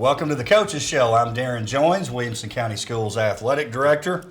Welcome to the Coaches Show. I'm Darrin Joins, Williamson County Schools Athletic Director.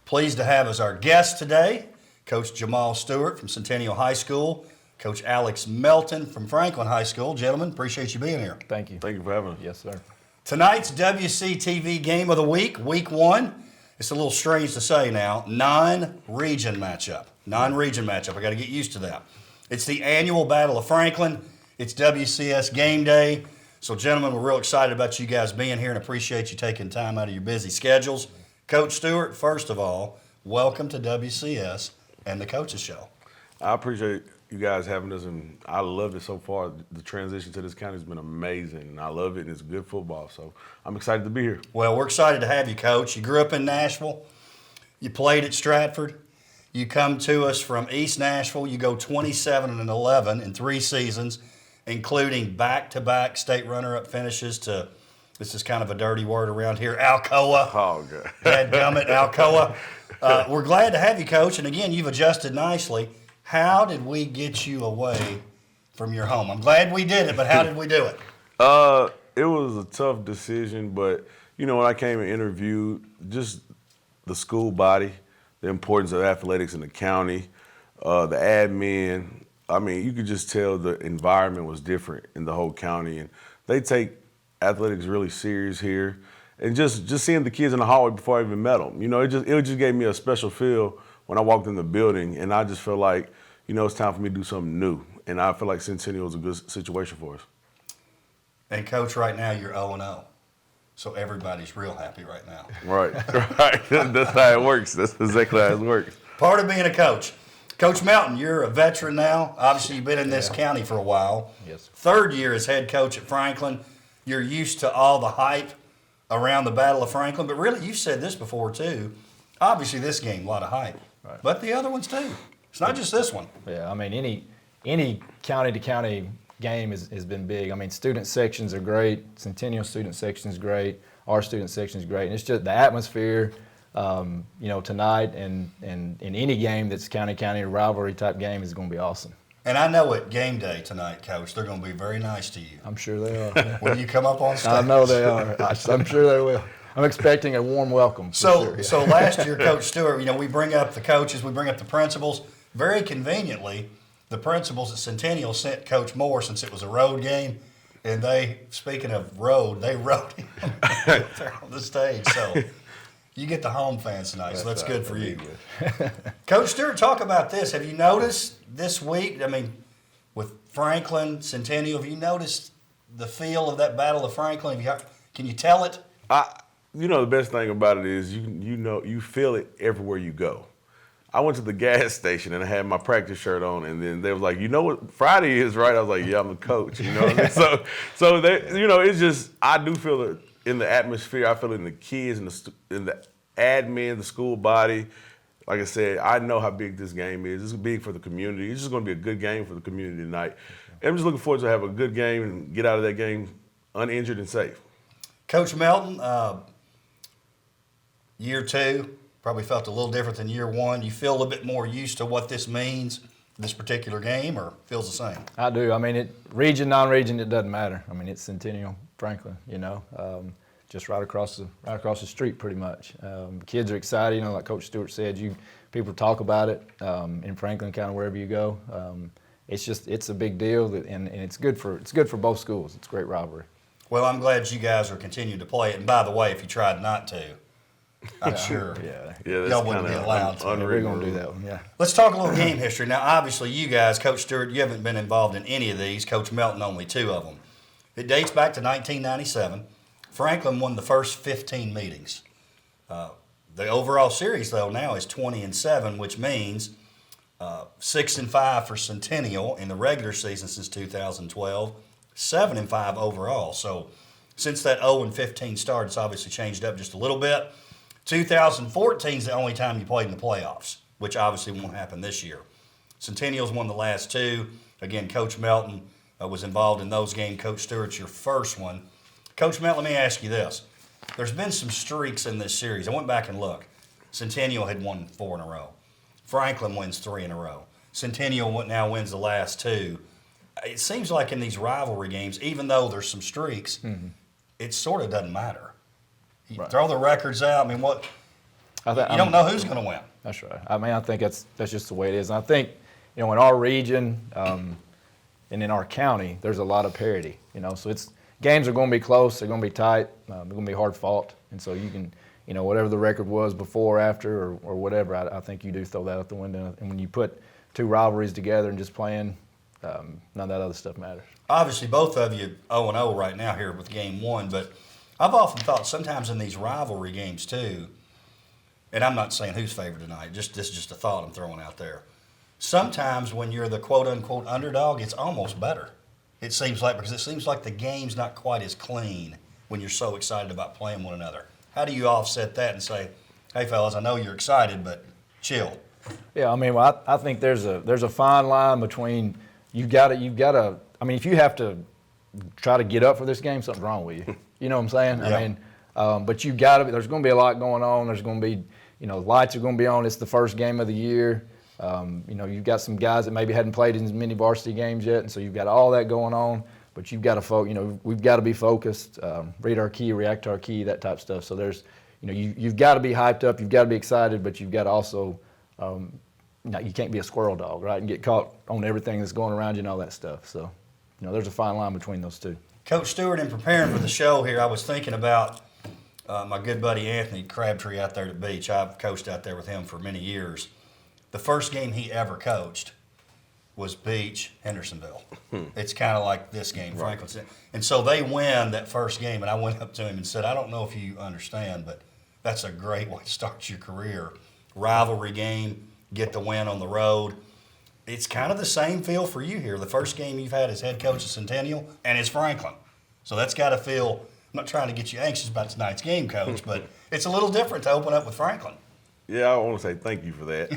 Pleased to have as our guest today, Coach Jamaal Stewart from Centennial High School, Coach Alex Melton from Franklin High School. Gentlemen, appreciate you being here. Thank you. Thank you for having us. Yes, sir. Tonight's WCTV game of the week, week one. It's a little strange to say now, non-region matchup. Non-region matchup. I got to get used to that. It's the annual Battle of Franklin. It's WCS game day. So, gentlemen, we're real excited about you guys being here and appreciate you taking time out of your busy schedules. Coach Stewart, first of all, welcome to WCS and the Coaches Show. I appreciate you guys having us, and I love it so far. The transition to this county has been amazing, and I love it, and it's good football. So I'm excited to be here. Well, we're excited to have you, Coach. You grew up in Nashville. You played at Stratford. You come to us from East Nashville. You go 27-11 in 3 seasons, including back-to-back state runner-up finishes to, this is kind of a dirty word around here, Alcoa. Oh, God. Dadgummit, Alcoa. We're glad to have you, Coach. And again, you've adjusted nicely. How did we get you away from your home? I'm glad we did it, but how did we do it? It was a tough decision, but, you know, when I came and interviewed, just the school body, the importance of athletics in the county, the admin, I mean, you could just tell the environment was different in the whole county, and they take athletics really serious here. And just seeing the kids in the hallway before I even met them, you know, it just gave me a special feel when I walked in the building, and I just felt like, you know, it's time for me to do something new. And I feel like Centennial is a good situation for us. And, Coach, right now you're 0-0. So everybody's real happy right now. Right, right. That's how it works. That's exactly how it works. Part of being a coach. Coach Melton, you're a veteran now. Obviously, you've been in this county for a while. Yes. 3rd year as head coach at Franklin. You're used to all the hype around the Battle of Franklin. But really, you've said this before, too. Obviously, this game, a lot of hype. Right. But the other ones, too. It's not just this one. Yeah, I mean, any county-to-county game has been big. I mean, student sections are great. Centennial student section is great. Our student section is great. And it's just the atmosphere, you know, tonight and in any game that's county-county rivalry type game is going to be awesome. And I know at game day tonight, Coach, they're going to be very nice to you. I'm sure they are. When you come up on stage. I know they are. I'm sure they will. I'm expecting a warm welcome. So last year, Coach Stewart, you know, we bring up the coaches, we bring up the principals. Very conveniently, the principals at Centennial sent Coach Moore since it was a road game, and they, speaking of road, they rode him there on the stage. So you get the home fans tonight, so that's good for you. Coach Stewart, talk about this. Have you noticed this week, I mean, with Franklin, Centennial, have you noticed the feel of that Battle of Franklin? Can you tell it? You know, the best thing about it is you feel it everywhere you go. I went to the gas station and I had my practice shirt on, and then they was like, you know what Friday is, right? I was like, yeah, I'm the coach. You know what I mean? So they, you know, it's just, I do feel it in the atmosphere. I feel it in the kids, in the admin, the school body. Like I said, I know how big this game is. It's big for the community. It's just going to be a good game for the community tonight. And I'm just looking forward to have a good game and get out of that game uninjured and safe. Coach Melton, year 2 probably felt a little different than year 1. You feel a little bit more used to what this means, this particular game, or feels the same? I do. I mean, region, non-region, it doesn't matter. I mean, it's Centennial, Franklin, you know, just right across the street pretty much. Kids are excited, you know, like Coach Stewart said, people talk about it in Franklin, kind of wherever you go. It's a big deal, and it's good for both schools. It's a great rivalry. Well, I'm glad you guys are continuing to play it. And by the way, if you tried not to, I'm sure y'all wouldn't be allowed to. We're going to do that one, yeah. Let's talk a little game history. Now, obviously, you guys, Coach Stewart, you haven't been involved in any of these. Coach Melton, only 2 of them. It dates back to 1997. Franklin won the first 15 meetings. The overall series, though, now is 20-7, which means 6-5 for Centennial in the regular season since 2012, 7-5 overall. So since that 0-15 start, it's obviously changed up just a little bit. 2014 is the only time you played in the playoffs, which obviously won't happen this year. Centennial's won the last 2. Again, Coach Melton was involved in those games. Coach Stewart's your first one. Coach Melton, let me ask you this. There's been some streaks in this series. I went back and looked. Centennial had won 4 in a row. Franklin wins 3 in a row. Centennial now wins the last 2. It seems like in these rivalry games, even though there's some streaks, it sort of doesn't matter. You Right. throw the records out. I mean, what? You don't know who's going to win. That's right. I mean, I think that's just the way it is. And I think, in our region and in our county, there's a lot of parity. So games are going to be close. They're going to be tight. They're going to be hard fought. And so you can, whatever the record was before, after, or whatever, I think you do throw that out the window. And when you put two rivalries together and just playing, none of that other stuff matters. Obviously, both of you 0-0 right now here with game one, but I've often thought sometimes in these rivalry games too, and I'm not saying who's favored tonight, this is just a thought I'm throwing out there. Sometimes when you're the quote-unquote underdog, it's almost better. It seems like, because it seems like the game's not quite as clean when you're so excited about playing one another. How do you offset that and say, hey, fellas, I know you're excited, but chill? Yeah, I mean, I think there's a fine line between you've got to. I mean, if you have to try to get up for this game, something's wrong with you. You know what I'm saying? Yeah. I mean, but you've got to. There's going to be a lot going on. There's going to be, lights are going to be on. It's the first game of the year. You've got some guys that maybe hadn't played in as many varsity games yet, and so you've got all that going on. But you've got to we've got to be focused, read our key, react to our key, that type of stuff. So there's, you've got to be hyped up, you've got to be excited, but you've got to also, you can't be a squirrel dog, right, and get caught on everything that's going around you and all that stuff. So, there's a fine line between those two. Coach Stewart, in preparing for the show here, I was thinking about my good buddy Anthony Crabtree out there at the beach. I've coached out there with him for many years. The first game he ever coached was Beach, Hendersonville. It's kind of like this game, Franklin. And so they win that first game, and I went up to him and said, I don't know if you understand, but that's a great way to start your career. Rivalry game, get the win on the road. It's kind of the same feel for you here. The first game you've had as head coach at Centennial, and it's Franklin. So that's got to feel, I'm not trying to get you anxious about tonight's game, Coach, but it's a little different to open up with Franklin. Yeah, I want to say thank you for that.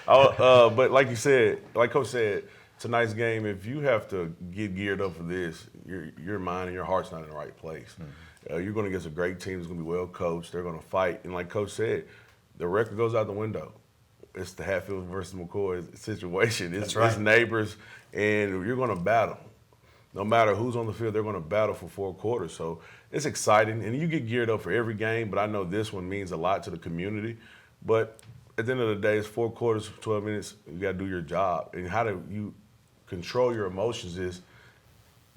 But like you said, like Coach said, tonight's game, if you have to get geared up for this, your mind and your heart's not in the right place. You're going against a great team that's going to be well coached. They're going to fight. And like Coach said, the record goes out the window. It's the Hatfield versus McCoy situation. It's neighbors, and you're going to battle. No matter who's on the field, they're going to battle for 4 quarters. So it's exciting, and you get geared up for every game, but I know this one means a lot to the community. But at the end of the day, it's 4 quarters, 12 minutes. You got to do your job. And how do you control your emotions is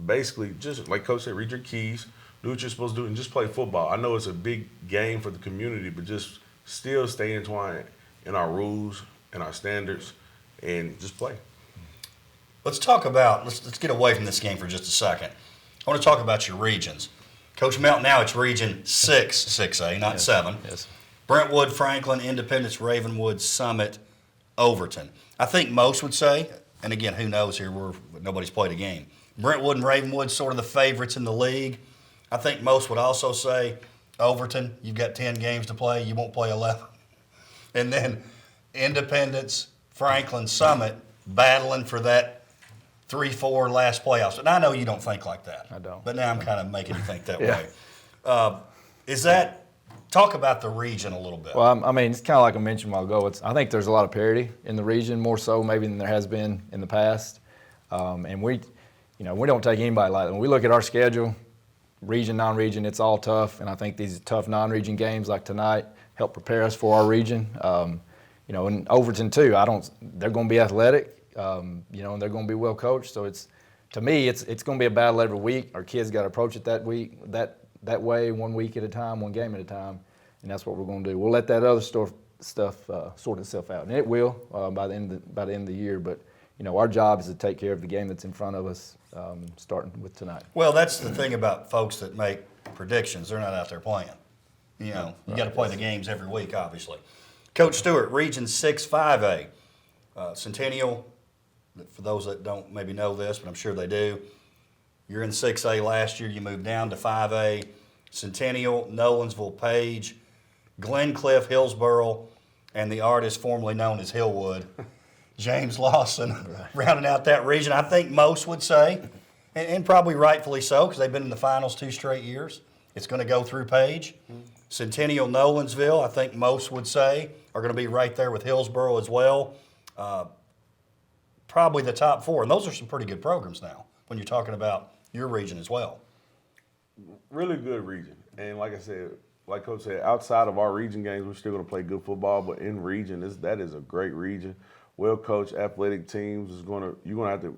basically just, like Coach said, read your keys, do what you're supposed to do, and just play football. I know it's a big game for the community, but just still stay entwined in our rules and our standards and just play. Let's talk about, let's get away from this game for just a second. I want to talk about your regions. Coach Melton, now it's Region 6, 6A, not 7. Yes. Brentwood, Franklin, Independence, Ravenwood, Summit, Overton. I think most would say, and again, who knows here, nobody's played a game. Brentwood and Ravenwood sort of the favorites in the league. I think most would also say, Overton, you've got 10 games to play, you won't play 11. And then Independence, Franklin, Summit, battling for that 3-4 last playoffs. And I know you don't think like that. I don't. But now I'm kind of making you think that Yeah. way. Talk about the region a little bit. Well, I mean, it's kind of like I mentioned a while ago. I think there's a lot of parity in the region, more so maybe than there has been in the past. And we don't take anybody lightly. When we look at our schedule, region, non-region, it's all tough. And I think these tough non-region games like tonight help prepare us for our region. And Overton too. They're going to be athletic. And they're going to be well coached. So to me, it's going to be a battle every week. Our kids got to approach it that way, 1 week at a time, 1 game at a time, and that's what we're going to do. We'll let that other stuff sort itself out, and it will by the end of the year. But our job is to take care of the game that's in front of us, starting with tonight. Well, that's the thing about folks that make predictions. They're not out there playing. You got to play the games every week, obviously. Coach Stewart, Region 6, 5A, Centennial. For those that don't maybe know this, but I'm sure they do, you're in 6A last year. You moved down to 5A. Centennial, Nolensville, Page, Glencliff, Hillsboro, and the artist formerly known as Hillwood, James Lawson, rounding out that region. I think most would say, and probably rightfully so, because they've been in the finals 2 straight years. It's going to go through Page. Centennial, Nolensville, I think most would say, are going to be right there with Hillsboro as well. Probably the top 4, and those are some pretty good programs now when you're talking about your region as well. Really good region. And like I said, like Coach said, outside of our region games, we're still going to play good football. But in region, that is a great region. Well coached athletic teams you're going to have to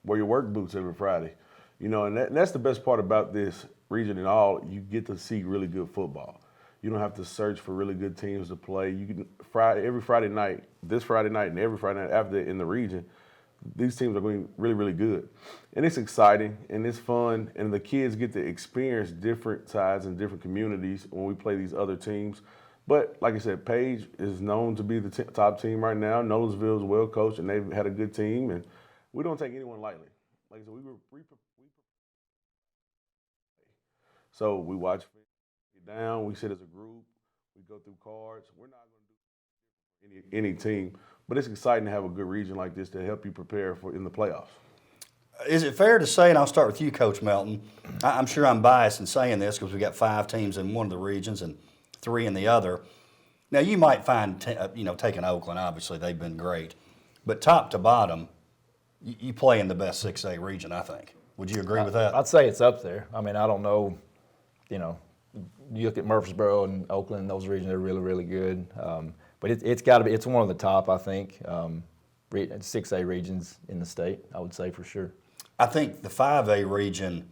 wear your work boots every Friday. And that's the best part about this region and all. You get to see really good football. You don't have to search for really good teams to play. You can every Friday night, this Friday night, and every Friday night after in the region, these teams are going really, really good. And it's exciting and it's fun, and the kids get to experience different sides and different communities when we play these other teams. But like I said, Page is known to be the top team right now. Nolensville is well coached, and they've had a good team, and we don't take anyone lightly. Like I said, so we watch it down. We sit as a group. We go through cards. We're not going to do any team, but it's exciting to have a good region like this to help you prepare for in the playoffs. Is it fair to say, and I'll start with you, Coach Melton, I'm sure I'm biased in saying this because we've got 5 teams in one of the regions and 3 in the other. Now, you might find, taking Oakland, obviously they've been great, but top to bottom, you play in the best 6A region, I think. Would you agree with that? I'd say it's up there. I mean, I don't know, you look at Murfreesboro and Oakland, those regions are really, really good. But it's got to be, it's one of the top, I think, 6A regions in the state, I would say for sure. I think the 5A region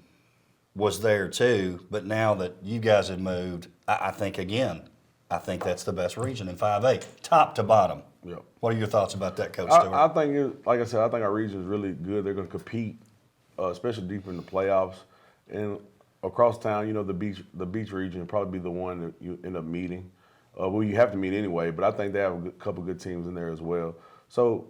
was there too, but now that you guys have moved, I think that's the best region in 5A, top to bottom. Yep. What are your thoughts about that, Coach Stewart? I think, like I said, I think our region is really good. They're going to compete, especially deeper in the playoffs. And across town, the beach region will probably be the one that you end up meeting. Well, you have to meet anyway, but I think they have a couple good teams in there as well. So,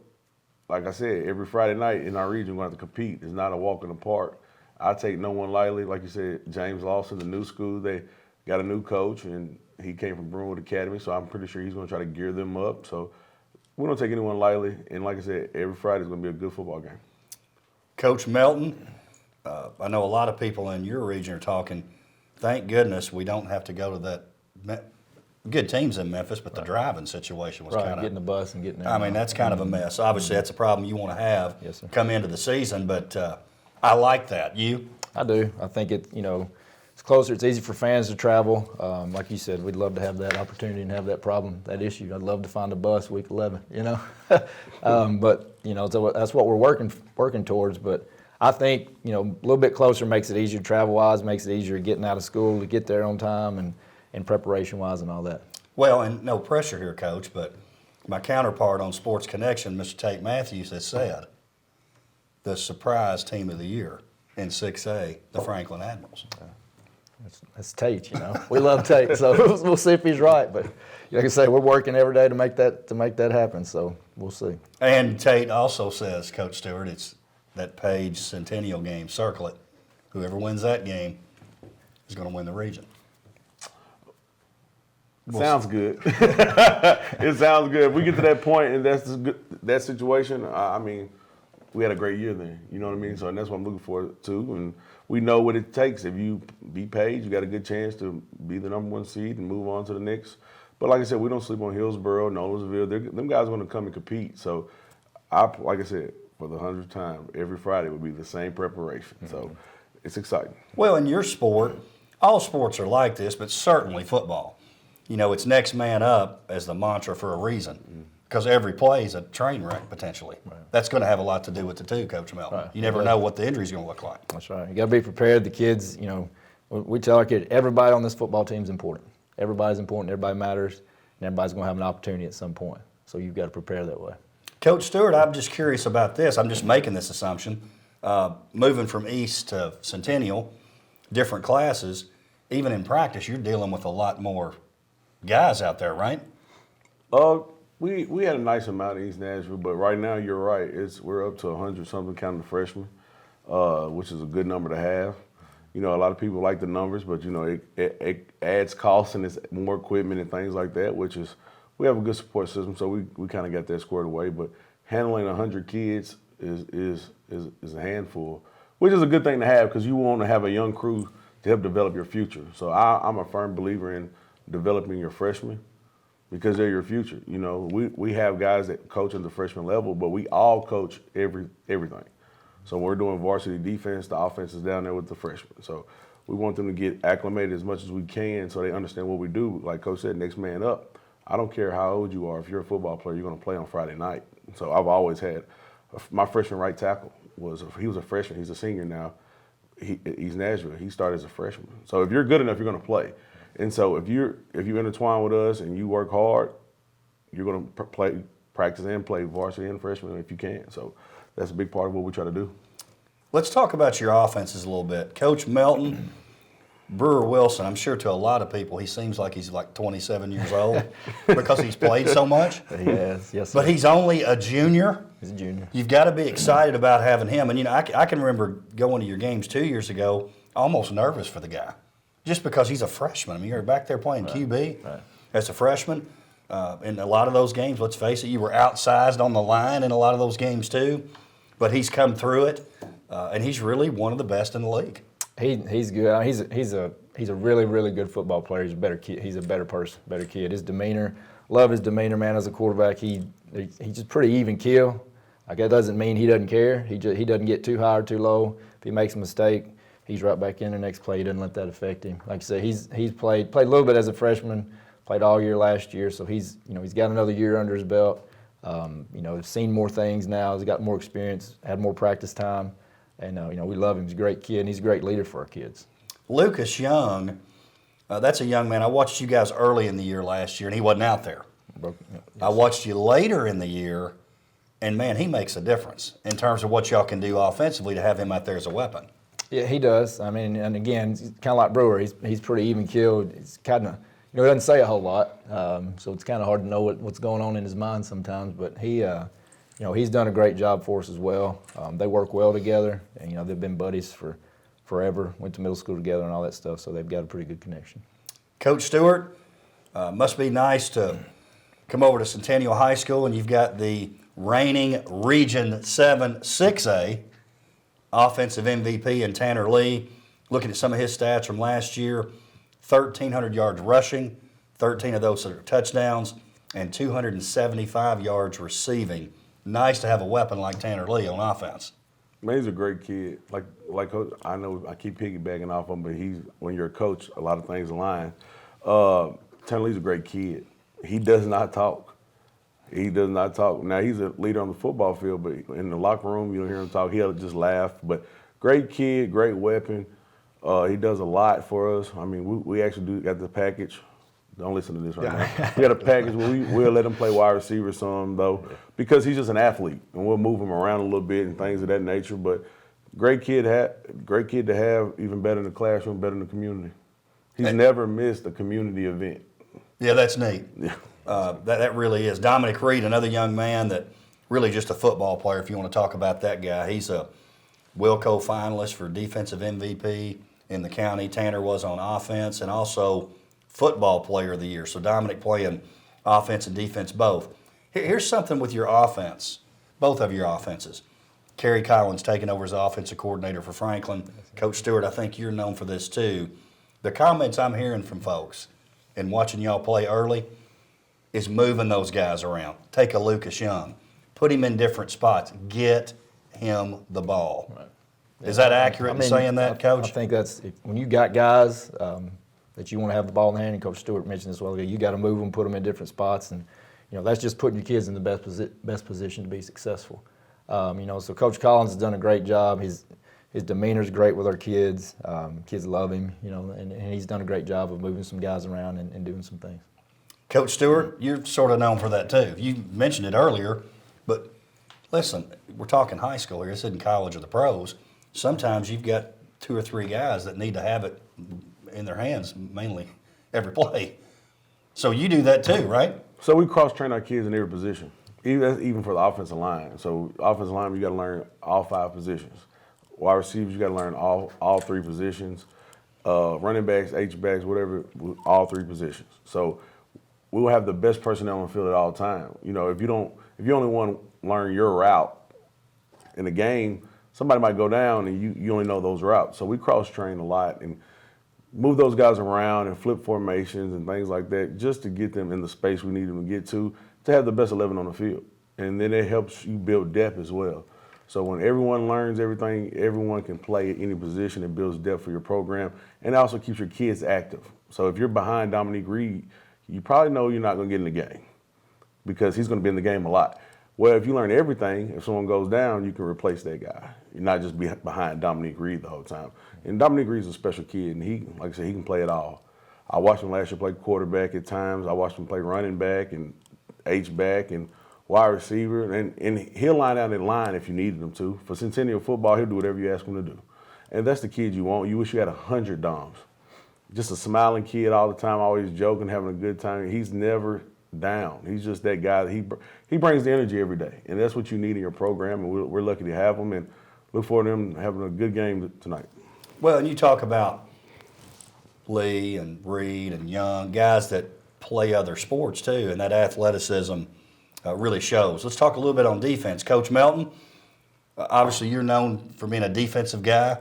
like I said, every Friday night in our region, we're going to have to compete. It's not a walk in the park. I take no one lightly. Like you said, James Lawson, the new school, they got a new coach, and he came from Broomwood Academy, so I'm pretty sure he's going to try to gear them up. So we don't take anyone lightly. And like I said, every Friday is going to be a good football game. Coach Melton, I know a lot of people in your region are talking, thank goodness we don't have to go to that good teams in Memphis, but the driving situation was kind of getting the bus and getting there. I mean, that's kind of a mess. Obviously, that's a problem you want to have come into the season, but I like that. You? I do. I think it's closer. It's easy for fans to travel. Like you said, we'd love to have that opportunity and have that problem, that issue. I'd love to find a bus week 11. But so that's what we're working towards. But I think a little bit closer makes it easier travel-wise, makes it easier getting out of school to get there on time and preparation-wise and all that. Well, and no pressure here, Coach, but my counterpart on Sports Connection, Mr. Tate Matthews, has said the surprise team of the year in 6A, the Franklin Admirals. That's Tate, We love Tate, so we'll see if he's right. But like I say, we're working every day to make that happen, so we'll see. And Tate also says, Coach Stewart, it's that Page Centennial game, circle it. Whoever wins that game is going to win the region. Sounds good. It sounds good. If we get to that point and that's that situation, I mean, we had a great year then. You know what I mean? So and that's what I'm looking forward to. And we know what it takes. If you beat Page, you got a good chance to be the #1 seed and move on to the next. But like I said, we don't sleep on Hillsboro, Nolensville. Them guys are going to come and compete. So, like I said, for the 100th time, every Friday would be the same preparation. Mm-hmm. So it's exciting. Well, in your sport, all sports are like this, but certainly football. It's next man up as the mantra for a reason, because every play is a train wreck potentially. Right. That's going to have a lot to do with the two, Coach Melton. Right. You never know what the injury is going to look like. That's right. You got to be prepared. The kids, we tell our kids, everybody on this football team is important. Everybody's important. Everybody matters, and everybody's going to have an opportunity at some point. So you've got to prepare that way. Coach Stewart, I'm just curious about this. I'm just making this assumption. Moving from East to Centennial, different classes, even in practice, you're dealing with a lot more guys out there, right? We had a nice amount in East Nashville, but right now you're right. We're up to 100-something counting the freshmen, which is a good number to have. A lot of people like the numbers, but it adds costs and it's more equipment and things like that. We have a good support system, so we kind of got that squared away. But handling 100 kids is a handful, which is a good thing to have because you want to have a young crew to help develop your future. So I'm a firm believer in developing your freshmen because they're your future. We have guys that coach at the freshman level, but we all coach everything. So we're doing varsity defense. The offense is down there with the freshmen. So We want them to get acclimated as much as we can so they understand what we do. Like Coach said, next man up. I don't care how old you are. If you're a football player, you're going to play on Friday night. So I've always had my freshman right tackle he was a freshman. He's a senior now. He's Nashville. He started as a freshman. So if you're good enough, you're going to play. And so if you intertwine with us and you work hard, you're going to practice and play varsity and freshman if you can. So that's a big part of what we try to do. Let's talk about your offenses a little bit. Coach Melton, Brewer Wilson, I'm sure to a lot of people, he seems like he's like 27 years old because he's played so much. He has, yes, sir. But he's only a junior. He's a junior. You've got to be excited about having him. And, I can remember going to your games 2 years ago, almost nervous for the guy, just because he's a freshman. I mean, you're back there playing QB as a freshman. In a lot of those games, let's face it, you were outsized on the line in a lot of those games too. But he's come through it, and he's really one of the best in the league. He's good. He's a really, really good football player. He's a better kid. He's a better person, better kid. His demeanor, love his demeanor, man. As a quarterback, he's just pretty even keel. Like that doesn't mean he doesn't care. He doesn't get too high or too low. If he makes a mistake, he's right back in the next play. He doesn't let that affect him. Like I said, he's played a little bit as a freshman, played all year last year, so he's got another year under his belt. Seen more things now. He's got more experience, had more practice time, and we love him. He's a great kid, and he's a great leader for our kids. Lucas Young, that's a young man. I watched you guys early in the year last year, and he wasn't out there. Yes. I watched you later in the year, and man, he makes a difference in terms of what y'all can do offensively to have him out there as a weapon. Yeah, he does. I mean, and again, he's kind of like Brewer. He's pretty even keeled. He's kind of, he doesn't say a whole lot, so it's kind of hard to know what's going on in his mind sometimes. But he's done a great job for us as well. They work well together, and they've been buddies for forever. Went to middle school together and all that stuff, so they've got a pretty good connection. Coach Stewart, must be nice to come over to Centennial High School, and you've got the reigning Region 7 6A offensive MVP in Tanner Lee. Looking at some of his stats from last year, 1,300 yards rushing, 13 of those are touchdowns, and 275 yards receiving. Nice to have a weapon like Tanner Lee on offense. Man, he's a great kid. Like Coach, I know I keep piggybacking off him, but when you're a coach, a lot of things align. Tanner Lee's a great kid. He does not talk. He does not talk. Now, he's a leader on the football field, but in the locker room, you don't hear him talk. He'll just laugh. But great kid, great weapon. He does a lot for us. I mean, we actually got the package. Don't listen to this right now. We got a package where we'll let him play wide receiver some, though, because he's just an athlete, and we'll move him around a little bit and things of that nature. But great kid to have, even better in the classroom, better in the community. He's never missed a community event. Yeah, that's neat. Yeah. That really is. Dominic Reed, another young man that really just a football player, if you want to talk about that guy. He's a Wilco finalist for defensive MVP in the county. Tanner was on offense, and also football player of the year. So Dominic playing offense and defense both. Here's something with your offense, both of your offenses. Kerry Collins taking over as offensive coordinator for Franklin. Coach Stewart, I think you're known for this too. The comments I'm hearing from folks and watching y'all play early is moving those guys around. Take a Lucas Young, put him in different spots, get him the ball. Right. Is that accurate in saying that, Coach? I think that's when you got guys that you want to have the ball in the hand, and Coach Stewart mentioned this well ago, you got to move them, put them in different spots, and that's just putting your kids in the best position to be successful. So Coach Collins has done a great job. His demeanor's great with our kids. Kids love him, and he's done a great job of moving some guys around and doing some things. Coach Stewart, you're sort of known for that too. You mentioned it earlier, but listen, we're talking high school here. This isn't college or the pros. Sometimes you've got 2 or 3 guys that need to have it in their hands mainly every play. So you do that too, right? So we cross-train our kids in every position, even for the offensive line. So offensive line, you got to learn all 5 positions. Wide receivers, you got to learn all 3 positions. Running backs, H-backs, whatever, all 3 positions. So we will have the best personnel on the field at all time. If you only want to learn your route in a game, somebody might go down and you only know those routes. So we cross-train a lot and move those guys around and flip formations and things like that just to get them in the space we need them to get to have the best 11 on the field. And then it helps you build depth as well. So when everyone learns everything, everyone can play at any position. It builds depth for your program, and it also keeps your kids active. So if you're behind Dominique Reed, you probably know you're not going to get in the game because he's going to be in the game a lot. Well, if you learn everything, if someone goes down, you can replace that guy. You're not just behind Dominique Reed the whole time. And Dominique Reed's a special kid, and he, like I said, he can play it all. I watched him last year play quarterback at times. I watched him play running back and H-back and wide receiver. And he'll line out in line if you needed him to. For Centennial football, he'll do whatever you ask him to do. And that's the kid you want. You wish you had 100 Doms. Just a smiling kid all the time, always joking, having a good time. He's never down. He's just that guy. He brings the energy every day. And that's what you need in your program. And we're lucky to have him. And look forward to him having a good game tonight. Well, and you talk about Lee and Reed and Young, guys that play other sports too, and that athleticism really shows. Let's talk a little bit on defense. Coach Melton, obviously you're known for being a defensive guy,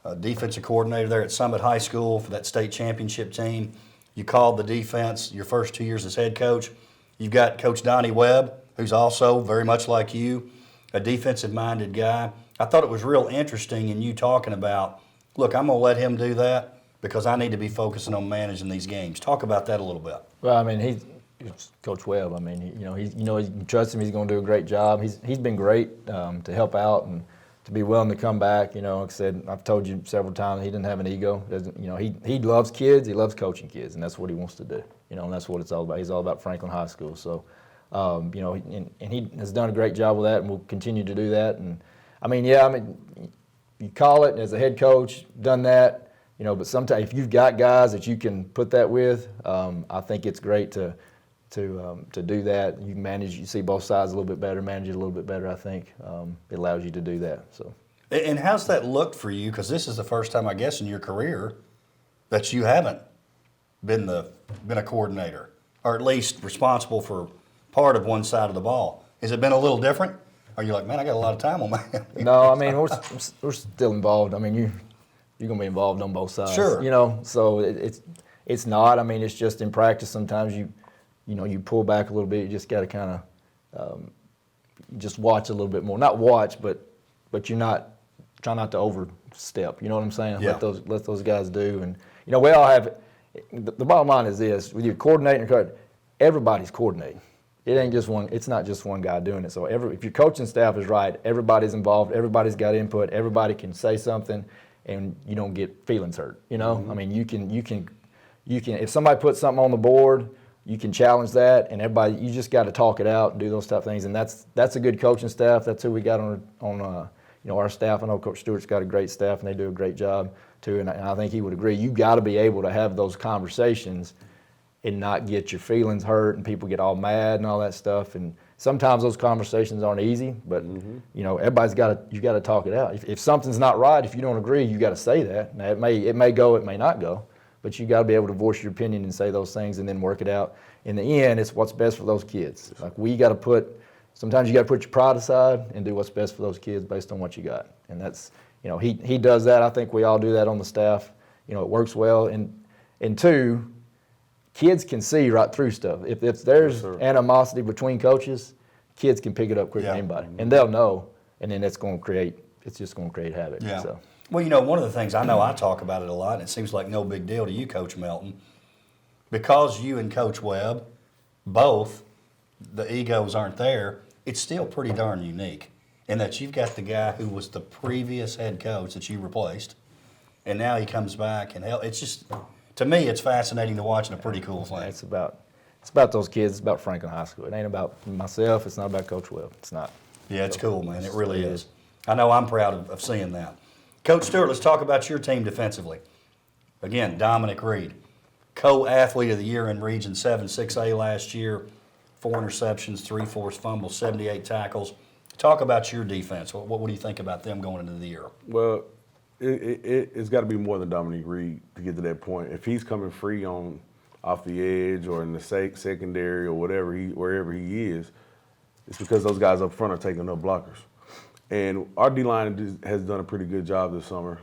a defensive coordinator there at Summit High School for that state championship team. You called the defense your first 2 years as head coach. You've got Coach Donnie Webb, who's also very much like you, a defensive-minded guy. I thought it was real interesting in you talking about, look, I'm going to let him do that because I need to be focusing on managing these games. Talk about that a little bit. Well, I mean, he's Coach Webb. I mean, you can trust him. He's going to do a great job. He's been great to help out and to be willing to come back. Like I said, I've told you several times, he doesn't have an ego. He loves kids. He loves coaching kids, and that's what he wants to do. And that's what it's all about. He's all about Franklin High School. So, and he has done a great job with that, and will continue to do that. And you call it as a head coach, done that. But sometimes if you've got guys that you can put that with, I think it's great to do that. You can you see both sides a little bit better, manage it a little bit better. I think it allows you to do that. So. And how's that looked for you? Because this is the first time, I guess, in your career that you haven't been a coordinator, or at least responsible for part of one side of the ball. Has it been a little different? Or you're like, man, I got a lot of time on my hands? No, I mean we're still involved. I mean you're going to be involved on both sides. Sure. So it's not. I mean, it's just in practice sometimes you pull back a little bit. You just got to kind of just watch a little bit more. Not watch, but try not to overstep. You know what I'm saying? Yeah. Let those guys do. And we all have. The bottom line is this: with your coordinating, everybody's coordinating. It ain't just one. It's not just one guy doing it. So if your coaching staff is right, everybody's involved. Everybody's got input. Everybody can say something. And you don't get feelings hurt, Mm-hmm. I mean, you can. If somebody puts something on the board, you can challenge that, and everybody. You just got to talk it out and do those type of things, and that's a good coaching staff. That's who we got on our staff. I know Coach Stewart's got a great staff, and they do a great job too. And I think he would agree. You got to be able to have those conversations, and not get your feelings hurt, and people get all mad and all that stuff. And sometimes those conversations aren't easy, but everybody's you got to talk it out. If something's not right, if you don't agree, you got to say that. Now it may go, it may not go, but you got to be able to voice your opinion and say those things, and then work it out. In the end, it's what's best for those kids. Like sometimes you got to put your pride aside and do what's best for those kids based on what you got. And that's he does that. I think we all do that on the staff. It works well. And two, kids can see right through stuff. If there's animosity between coaches, kids can pick it up quicker than anybody, and they'll know. And then it's just going to create havoc. Yeah. So. Well, one of the things I know, I talk about it a lot, and it seems like no big deal to you, Coach Melton, because you and Coach Webb, both, the egos aren't there. It's still pretty darn unique in that you've got the guy who was the previous head coach that you replaced, and now he comes back and it's just. To me, it's fascinating to watch and a pretty cool thing. It's about those kids. It's about Franklin High School. It ain't about myself. It's not about Coach Webb. It's not. Yeah, it's cool, man. It really is. I know I'm proud of seeing that. Coach Stewart, let's talk about your team defensively. Again, Dominic Reed, co-athlete of the year in Region 7 6A last year, 4 interceptions, 3 forced fumbles, 78 tackles. Talk about your defense. What do you think about them going into the year? Well, it's got to be more than Dominique Reed to get to that point. If he's coming free off the edge or in the secondary or wherever he is, it's because those guys up front are taking enough blockers. And our D-line has done a pretty good job this summer.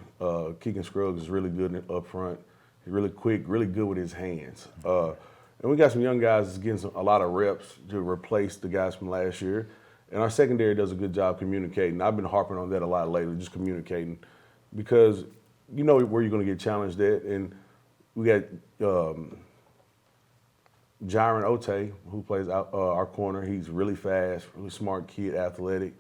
Keegan Scruggs is really good up front. He's really quick, really good with his hands. And we got some young guys that's getting a lot of reps to replace the guys from last year. And our secondary does a good job communicating. I've been harping on that a lot lately, just communicating, because you know where you're going to get challenged at. And we got Darrin who plays our corner. He's really fast, really smart kid, athletic.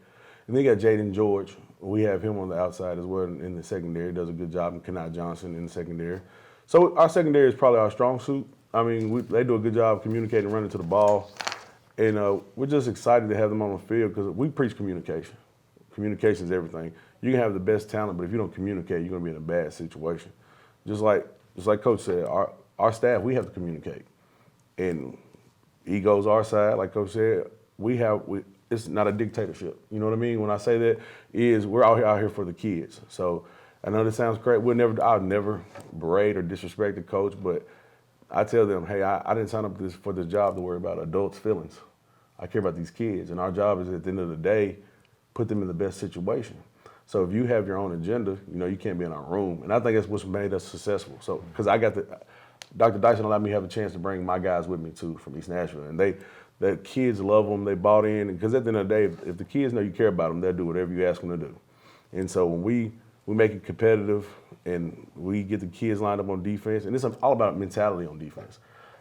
And then you got Jaden George. We have him on the outside as well in the secondary. Does a good job. And Kenai Johnson in the secondary. So our secondary is probably our strong suit. I mean, they do a good job of communicating, running to the ball. And we're just excited to have them on the field because we preach communication. Communication is everything. You can have the best talent, but if you don't communicate, you're going to be in a bad situation. Just like Coach said, our staff, we have to communicate. And egos our side, like Coach said, it's not a dictatorship. You know what I mean? When I say that, we're out here for the kids. So I know this sounds great. I'll never berate or disrespect the coach, but I tell them, hey, I didn't sign up for this job to worry about adults' feelings. I care about these kids, and our job is at the end of the day, put them in the best situation. So if you have your own agenda, you can't be in our room. And I think that's what's made us successful. So, because Dr. Dyson allowed me to have a chance to bring my guys with me too from East Nashville. And the kids love them, they bought in. Because at the end of the day, if the kids know you care about them, they'll do whatever you ask them to do. And so when we make it competitive and we get the kids lined up on defense, and it's all about mentality on defense.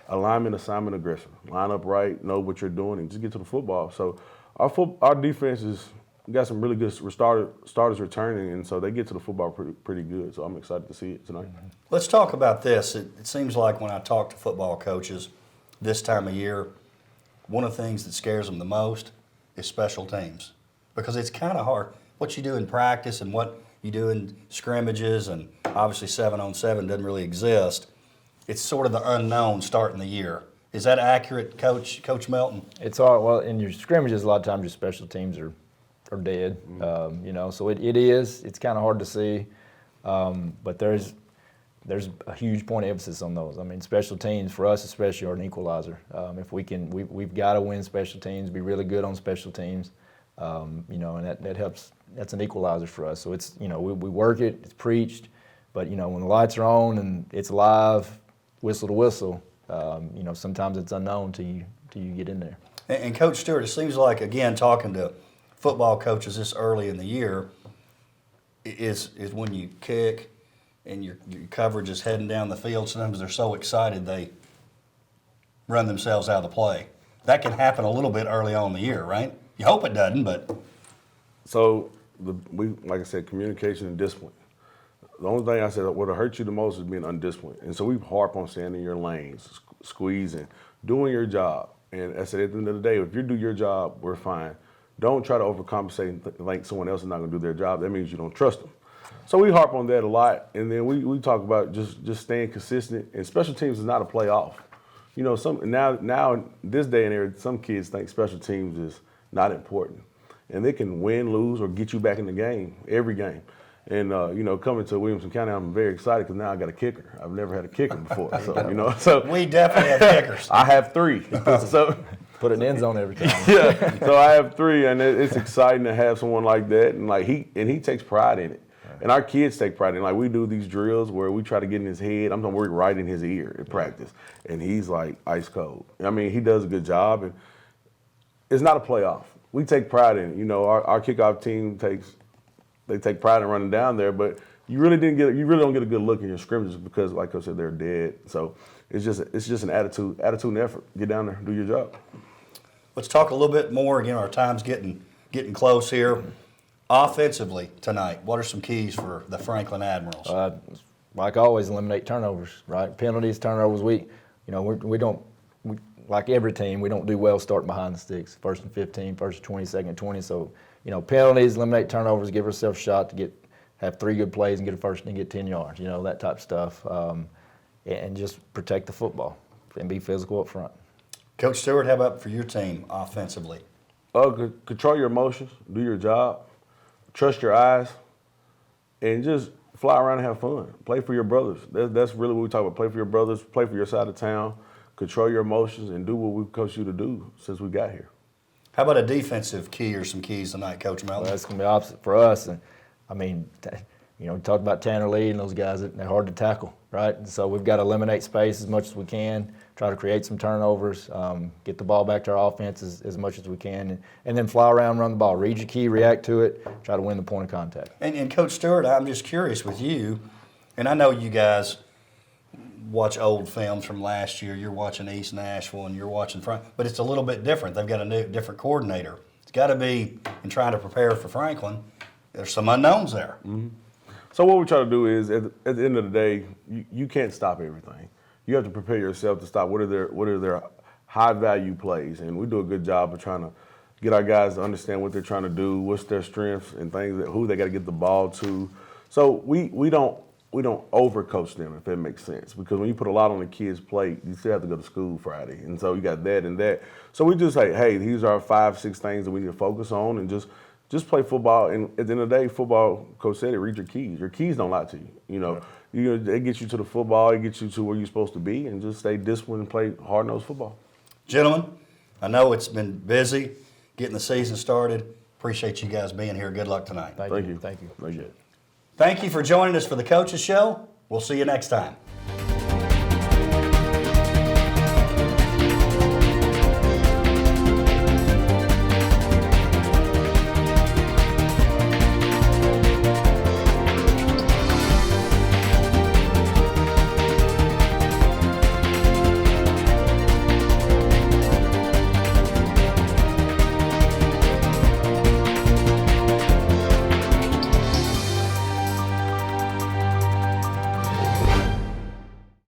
Alignment, assignment, aggression. Line up right, know what you're doing, and just get to the football. So our defense got some really good starters returning, and so they get to the football pretty good. So I'm excited to see it tonight. Let's talk about this. It seems like when I talk to football coaches this time of year, one of the things that scares them the most is special teams, because it's kind of hard. What you do in practice and what you do in scrimmages, and obviously 7-on-7 doesn't really exist. It's sort of the unknown starting the year. Is that accurate, Coach Melton? It's all, well, in your scrimmages, a lot of times your special teams are dead, so it is. It's kind of hard to see, but there's a huge point of emphasis on those. I mean, special teams for us especially are an equalizer. If we've got to win special teams, be really good on special teams, and that helps. That's an equalizer for us. So it's, we work it, it's preached, but when the lights are on and it's live, whistle to whistle, sometimes it's unknown till you get in there. And Coach Stewart, it seems like, again, talking to football coaches this early in the year, is when you kick and your coverage is heading down the field, sometimes they're so excited they run themselves out of the play. That can happen a little bit early on in the year, right? You hope it doesn't, but. So, like I said, communication and discipline. The only thing I said what'll hurt you the most is being undisciplined. And so we harp on staying in your lanes, squeezing, doing your job. And I said, at the end of the day, if you do your job, we're fine. Don't try to overcompensate and think someone else is not going to do their job. That means you don't trust them. So we harp on that a lot. And then we talk about just staying consistent. And special teams is not a playoff. Now in this day and age, some kids think special teams is not important. And they can win, lose, or get you back in the game, every game. And, coming to Williamson County, I'm very excited because now I got a kicker. I've never had a kicker before. So we definitely have kickers. I have 3. So put an end zone every time. Yeah, so I have 3, and it's exciting to have someone like that. And he takes pride in it. Right. And our kids take pride in it. Like, we do these drills where we try to get in his head. I'm going to work right in his ear at practice. And he's like ice cold. I mean, he does a good job. And it's not a playoff. We take pride in it. Our kickoff team take pride in running down there, but you really don't get a good look in your scrimmages because, like I said, they're dead. So it's just an attitude and effort. Get down there, do your job. Let's talk a little bit more. Again, our time's getting close here. Offensively tonight, what are some keys for the Franklin Admirals? Like always, eliminate turnovers. Right, penalties, turnovers. We don't. Like every team, we don't do well starting behind the sticks. 1st and 15, 1st and 20, 2nd and 20. So, penalties, eliminate turnovers, give ourselves a shot to have 3 good plays and get a first and get 10 yards. That type of stuff, and just protect the football and be physical up front. Coach Stewart, how about for your team offensively? Control your emotions, do your job, trust your eyes, and just fly around and have fun. Play for your brothers. That's really what we talk about. Play for your brothers. Play for your side of town. Control your emotions and do what we've coached you to do since we got here. How about a defensive key or some keys tonight, Coach Melton? Well, that's going to be opposite for us. And I mean, You know, we talked about Tanner Lee and those guys, they're hard to tackle, right? And so we've got to eliminate space as much as we can, try to create some turnovers, get the ball back to our offense as much as we can, and then fly around, run the ball. Read your key, react to it, try to win the point of contact. And Coach Stewart, I'm just curious with you, and I know you guys watch old films from last year. You're watching East Nashville and you're watching Franklin, but it's a little bit different. They've got a different coordinator. It's got to be, in trying to prepare for Franklin, there's some unknowns there. Mm-hmm. So what we try to do is, at the end of the day, you can't stop everything. You have to prepare yourself to stop what are their high value plays, and we do a good job of trying to get our guys to understand what they're trying to do, what's their strengths and things, who they got to get the ball to. So we don't overcoach them, if that makes sense, because when you put a lot on the kids' plate, you still have to go to school Friday, and so you got that and that. So we just say, hey, these are 5-6 things that we need to focus on, and just play football. And at the end of the day, football, Coach said it, read your keys. Your keys don't lie to you. You know, it gets you to the football, it gets you to where you're supposed to be, and just stay disciplined and play hard-nosed football. Gentlemen, I know it's been busy getting the season started. Appreciate you guys being here. Good luck tonight. Thank you. Thank you. Thank you for joining us for the Coaches Show. We'll see you next time.